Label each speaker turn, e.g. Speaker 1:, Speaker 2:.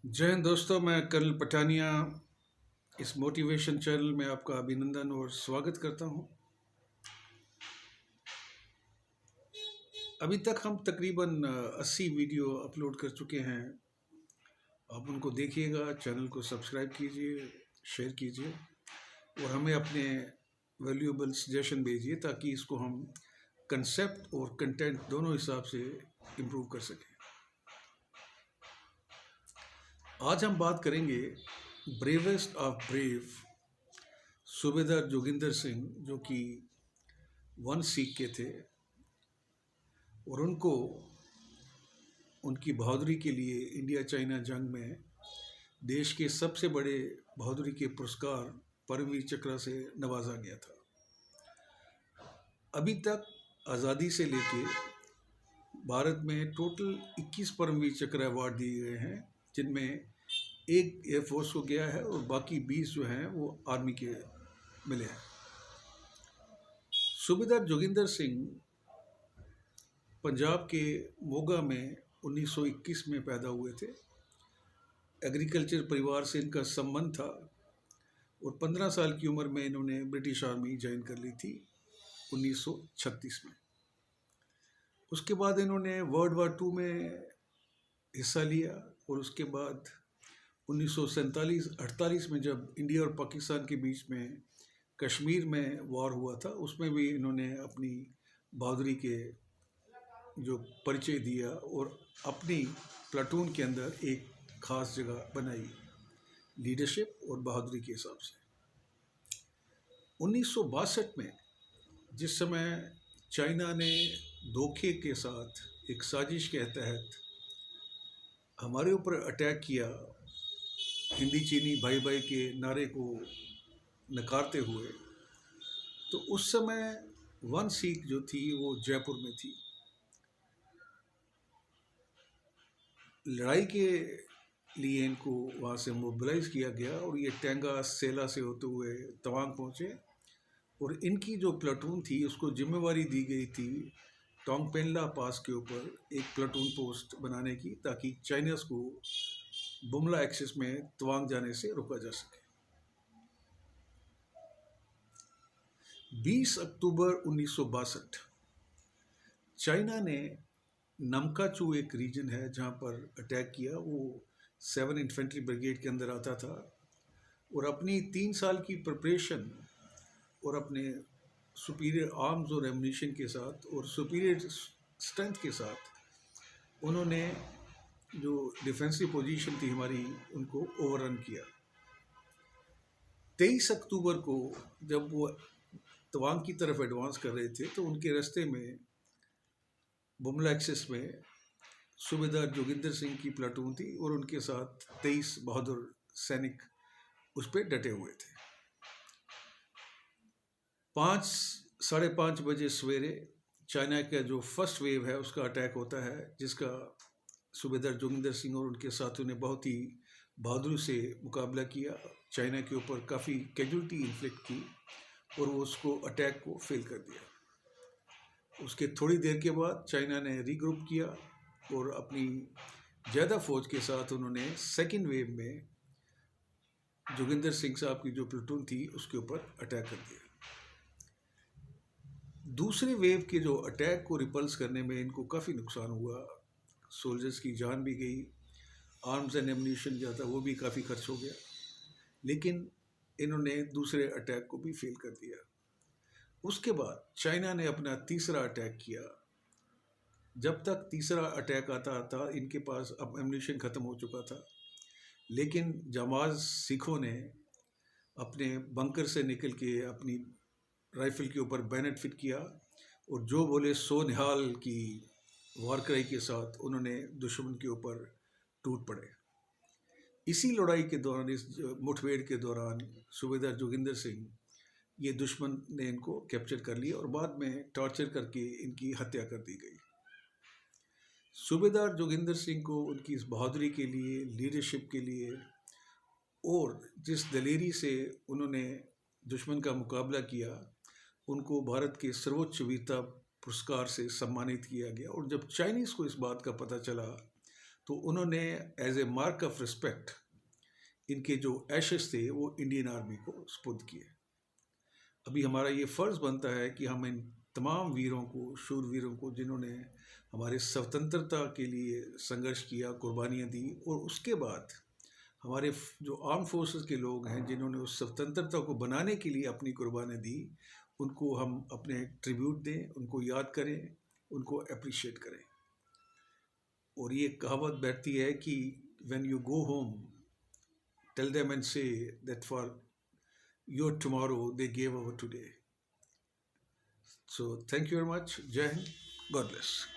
Speaker 1: जय हिंद दोस्तों, मैं कर्नल पठानिया इस मोटिवेशन चैनल में आपका अभिनंदन और स्वागत करता हूं। अभी तक हम तकरीबन 80 वीडियो अपलोड कर चुके हैं। आप उनको देखिएगा, चैनल को सब्सक्राइब कीजिए, शेयर कीजिए और हमें अपने वैल्यूएबल सजेशन भेजिए ताकि इसको हम कंसेप्ट और कंटेंट दोनों हिसाब से इम्प्रूव कर सकें। आज हम बात करेंगे ब्रेवेस्ट ऑफ ब्रेव सूबेदार जोगिंदर सिंह, जो कि 1 सिख के थे और उनको उनकी बहादुरी के लिए इंडिया चाइना जंग में देश के सबसे बड़े बहादुरी के पुरस्कार परमवीर चक्र से नवाजा गया था। अभी तक आज़ादी से लेके भारत में टोटल 21 परमवीर चक्र अवार्ड दिए गए हैं, जिनमें एक एयरफोर्स को गया है और बाकी 20 जो हैं वो आर्मी के मिले हैं। सूबेदार जोगिंदर सिंह पंजाब के मोगा में 1921 में पैदा हुए थे। एग्रीकल्चर परिवार से इनका संबंध था और 15 साल की उम्र में इन्होंने ब्रिटिश आर्मी ज्वाइन कर ली थी 1936 में। उसके बाद इन्होंने वर्ल्ड वार 2 में हिस्सा लिया और उसके बाद 1947-48 में जब इंडिया और पाकिस्तान के बीच में कश्मीर में वॉर हुआ था, उसमें भी इन्होंने अपनी बहादुरी के जो परिचय दिया और अपनी प्लाटून के अंदर एक ख़ास जगह बनाई लीडरशिप और बहादुरी के हिसाब से। 1962 में जिस समय चाइना ने धोखे के साथ एक साजिश के तहत हमारे ऊपर अटैक किया, हिंदी चीनी भाई भाई के नारे को नकारते हुए, तो उस समय 1 सिख जो थी वो जयपुर में थी। लड़ाई के लिए इनको वहाँ से मोबिलाइज़ किया गया और ये टेंगा सेला से होते हुए तवांग पहुँचे और इनकी जो प्लाटून थी उसको जिम्मेवारी दी गई थी टोंगपेनला पास के ऊपर एक प्लाटून पोस्ट बनाने की, ताकि चाइनीज़ को बुमला एक्सिस में तवांग जाने से रोका जा सके। 20 अक्टूबर 1962 चाइना ने नमकाचू एक रीजन है जहाँ पर अटैक किया। वो 7 इन्फेंट्री ब्रिगेड के अंदर आता था और अपनी 3 साल की प्रिपरेशन और अपने सुपीरियर आर्म्स और एमुनिशन के साथ और सुपीरियर स्ट्रेंथ के साथ उन्होंने जो डिफेंसिव पोजीशन थी हमारी, उनको ओवररन किया। 23 अक्टूबर को जब वो तवांग की तरफ एडवांस कर रहे थे तो उनके रास्ते में बुमला एक्सिस में सूबेदार जोगिंदर सिंह की प्लाटून थी और उनके साथ 23 बहादुर सैनिक उस पर डटे हुए थे। 5-5:30 बजे सवेरे चाइना का जो फर्स्ट वेव है उसका अटैक होता है, जिसका सूबेदार जोगिंदर सिंह और उनके साथियों ने बहुत ही बहादुरी से मुकाबला किया। चाइना के ऊपर काफ़ी कैजुअल्टी इन्फ्लिक्ट की और वो उसको अटैक को फेल कर दिया। उसके थोड़ी देर के बाद चाइना ने रीग्रुप किया और अपनी ज़्यादा फौज के साथ उन्होंने सेकेंड वेव में जोगिंदर सिंह साहब की जो प्लाटून थी उसके ऊपर अटैक कर दिया। दूसरे वेव के जो अटैक को रिपल्स करने में इनको काफ़ी नुकसान हुआ, सोल्जर्स की जान भी गई, आर्म्स एंड एमुनिशन जो था वो भी काफ़ी खर्च हो गया, लेकिन इन्होंने दूसरे अटैक को भी फेल कर दिया। उसके बाद चाइना ने अपना तीसरा अटैक किया। जब तक तीसरा अटैक आता था इनके पास अब एमुनिशन ख़त्म हो चुका था, लेकिन जामाज सिखों ने अपने बंकर से निकल के अपनी राइफल के ऊपर बैनेट फिट किया और जो बोले सो निहाल की वार क्राई के साथ उन्होंने दुश्मन के ऊपर टूट पड़े। इसी लड़ाई के दौरान, इस मुठभेड़ के दौरान सूबेदार जोगिंदर सिंह, ये दुश्मन ने इनको कैप्चर कर लिया और बाद में टॉर्चर करके इनकी हत्या कर दी गई। सूबेदार जोगिंदर सिंह को उनकी इस बहादुरी के लिए, लीडरशिप के लिए और जिस दलेरी से उन्होंने दुश्मन का मुकाबला किया, उनको भारत के सर्वोच्च वीरता पुरस्कार से सम्मानित किया गया। और जब चाइनीज़ को इस बात का पता चला तो उन्होंने as a mark of respect इनके जो एशेस थे वो इंडियन आर्मी को सुपुर्द किए। अभी हमारा ये फ़र्ज़ बनता है कि हम इन तमाम वीरों को, शूरवीरों को, जिन्होंने हमारे स्वतंत्रता के लिए संघर्ष किया, कुर्बानियाँ दी, और उसके बाद हमारे जो आर्म फोर्सेस के लोग हैं जिन्होंने उस स्वतंत्रता को बनाने के लिए अपनी कुर्बानियाँ दी, उनको हम अपने ट्रिब्यूट दें, उनको याद करें, उनको अप्रिशिएट करें। और ये कहावत बैठती है कि when you go home tell them and say that for your tomorrow they gave our today. So thank you very much. जय हिंद। God bless.